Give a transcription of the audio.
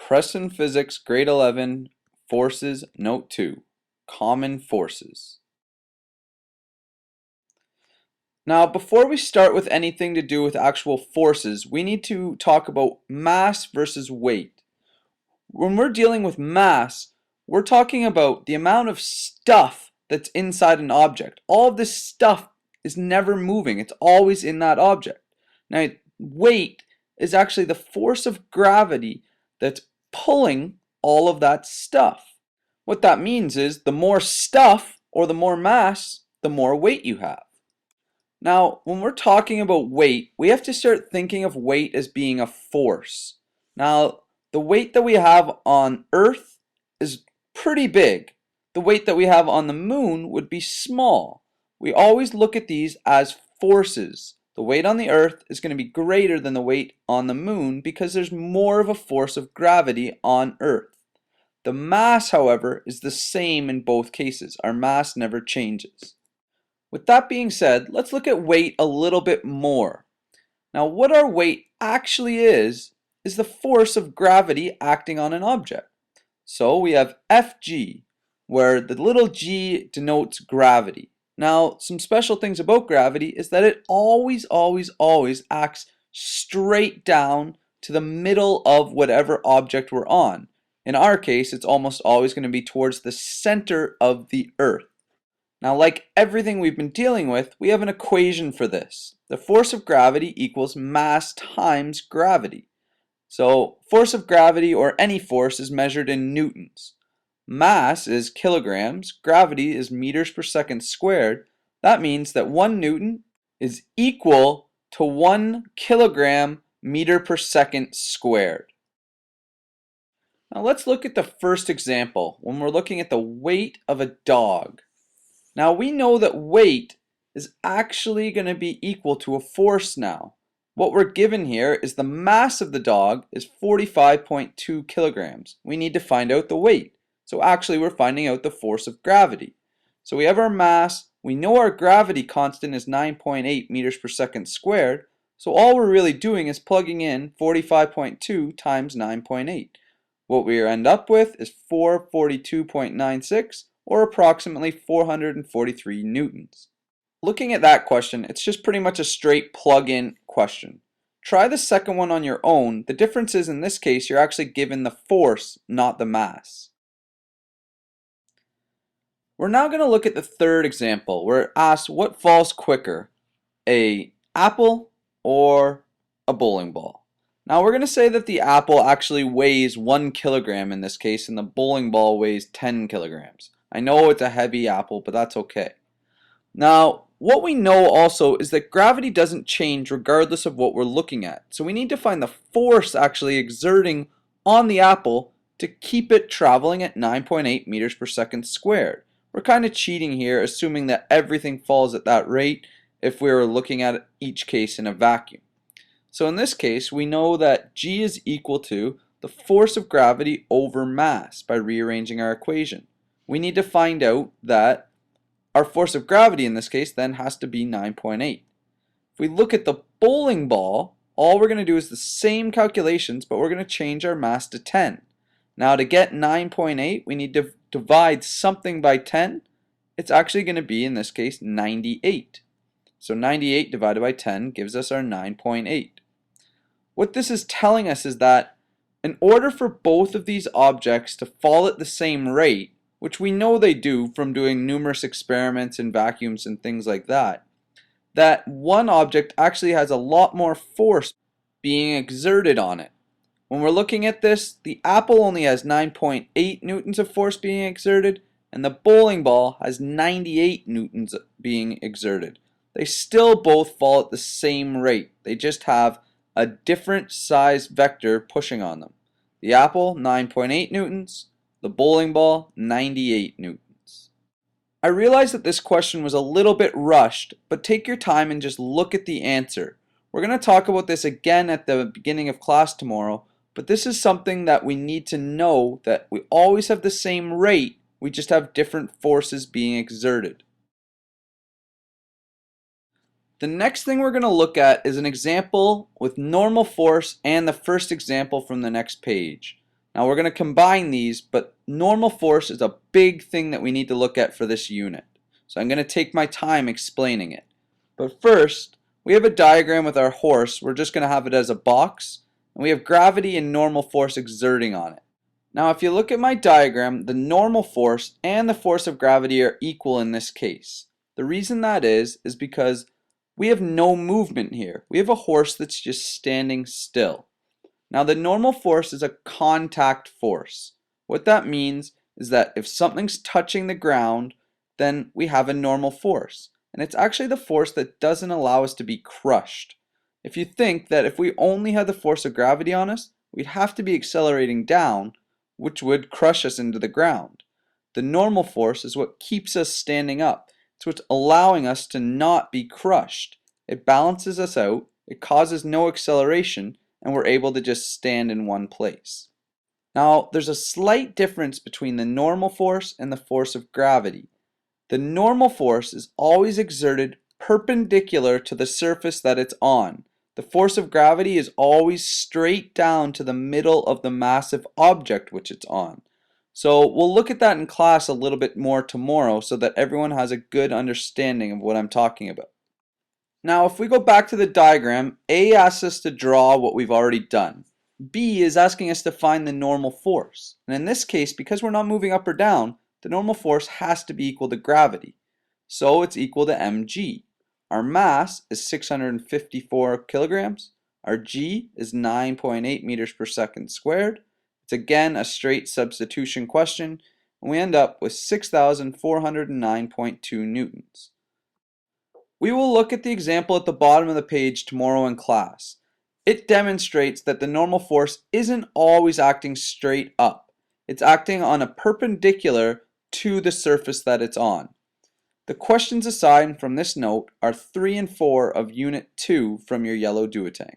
Preston Physics, Grade 11, Forces, Note 2, Common Forces. Now, before we start with anything to do with actual forces, we need to talk about mass versus weight. When we're dealing with mass, we're talking about the amount of stuff that's inside an object. All of this stuff is never moving, it's always in that object. Now, weight is actually the force of gravity that's pulling all of that stuff. What that means is the more stuff or the more mass, the more weight you have. Now, when we're talking about weight, we have to start thinking of weight as being a force. Now, the weight that we have on Earth is pretty big. The weight that we have on the moon would be small. We always look at these as forces. The weight on the Earth is going to be greater than the weight on the moon because there's more of a force of gravity on Earth. The mass, however, is the same in both cases. Our mass never changes. With that being said, let's look at weight a little bit more. Now, what our weight actually is the force of gravity acting on an object. So we have Fg, where the little g denotes gravity. Now, some special things about gravity is that it always acts straight down to the middle of whatever object we're on. In our case, it's almost always going to be towards the center of the Earth. Now, like everything we've been dealing with, we have an equation for this. The force of gravity equals mass times gravity. So, force of gravity, or any force, is measured in newtons. Mass is kilograms, gravity is meters per second squared. That means that 1 newton is equal to 1 kilogram meter per second squared. Now let's look at the first example when we're looking at the weight of a dog. Now we know that weight is actually going to be equal to a force now. What we're given here is the mass of the dog is 45.2 kilograms. We need to find out the weight. So actually we're finding out the force of gravity. So we have our mass, we know our gravity constant is 9.8 meters per second squared. So all we're really doing is plugging in 45.2 times 9.8. What we end up with is 442.96, or approximately 443 newtons. Looking at that question, it's just pretty much a straight plug-in question. Try the second one on your own. The difference is in this case you're actually given the force, not the mass. We're now going to look at the third example where it asks what falls quicker, an apple or a bowling ball. Now we're going to say that the apple actually weighs 1 kilogram in this case and the bowling ball weighs 10 kilograms. I know it's a heavy apple, but that's okay. Now, what we know also is that gravity doesn't change regardless of what we're looking at. So we need to find the force actually exerting on the apple to keep it traveling at 9.8 meters per second squared. We're kind of cheating here, assuming that everything falls at that rate if we were looking at each case in a vacuum. So in this case, we know that G is equal to the force of gravity over mass by rearranging our equation. We need to find out that our force of gravity in this case then has to be 9.8. If we look at the bowling ball, all we're going to do is the same calculations, but we're going to change our mass to 10. Now to get 9.8, we need to divide something by 10. It's actually going to be, in this case, 98. So 98 divided by 10 gives us our 9.8. What this is telling us is that in order for both of these objects to fall at the same rate, which we know they do from doing numerous experiments in vacuums and things like that, that one object actually has a lot more force being exerted on it. When we're looking at this, the apple only has 9.8 newtons of force being exerted, and the bowling ball has 98 newtons being exerted. They still both fall at the same rate. They just have a different size vector pushing on them. The apple, 9.8 newtons. The bowling ball, 98 newtons. I realize that this question was a little bit rushed, but take your time and just look at the answer. We're going to talk about this again at the beginning of class tomorrow, but this is something that we need to know, that we always have the same rate, we just have different forces being exerted. The next thing we're going to look at is an example with normal force and the first example from the next page. Now we're going to combine these, but normal force is a big thing that we need to look at for this unit. So I'm going to take my time explaining it. But first, we have a diagram with our horse. We're just going to have it as a box, and we have gravity and normal force exerting on it. Now if you look at my diagram, the normal force and the force of gravity are equal in this case. The reason that is because we have no movement here. We have a horse that's just standing still. Now the normal force is a contact force. What that means is that if something's touching the ground, then we have a normal force. And it's actually the force that doesn't allow us to be crushed. If you think that if we only had the force of gravity on us, we'd have to be accelerating down, which would crush us into the ground. The normal force is what keeps us standing up. It's what's allowing us to not be crushed. It balances us out, it causes no acceleration, and we're able to just stand in one place. Now, there's a slight difference between the normal force and the force of gravity. The normal force is always exerted perpendicular to the surface that it's on. The force of gravity is always straight down to the middle of the massive object which it's on. So we'll look at that in class a little bit more tomorrow so that everyone has a good understanding of what I'm talking about. Now if we go back to the diagram, A asks us to draw what we've already done. B is asking us to find the normal force. And in this case, because we're not moving up or down, the normal force has to be equal to gravity. So it's equal to mg. Our mass is 654 kilograms. Our g is 9.8 meters per second squared. It's again a straight substitution question, and we end up with 6,409.2 newtons. We will look at the example at the bottom of the page tomorrow in class. It demonstrates that the normal force isn't always acting straight up. It's acting on a perpendicular to the surface that it's on. The questions assigned from this note are 3 and 4 of Unit 2 from your yellow duotang.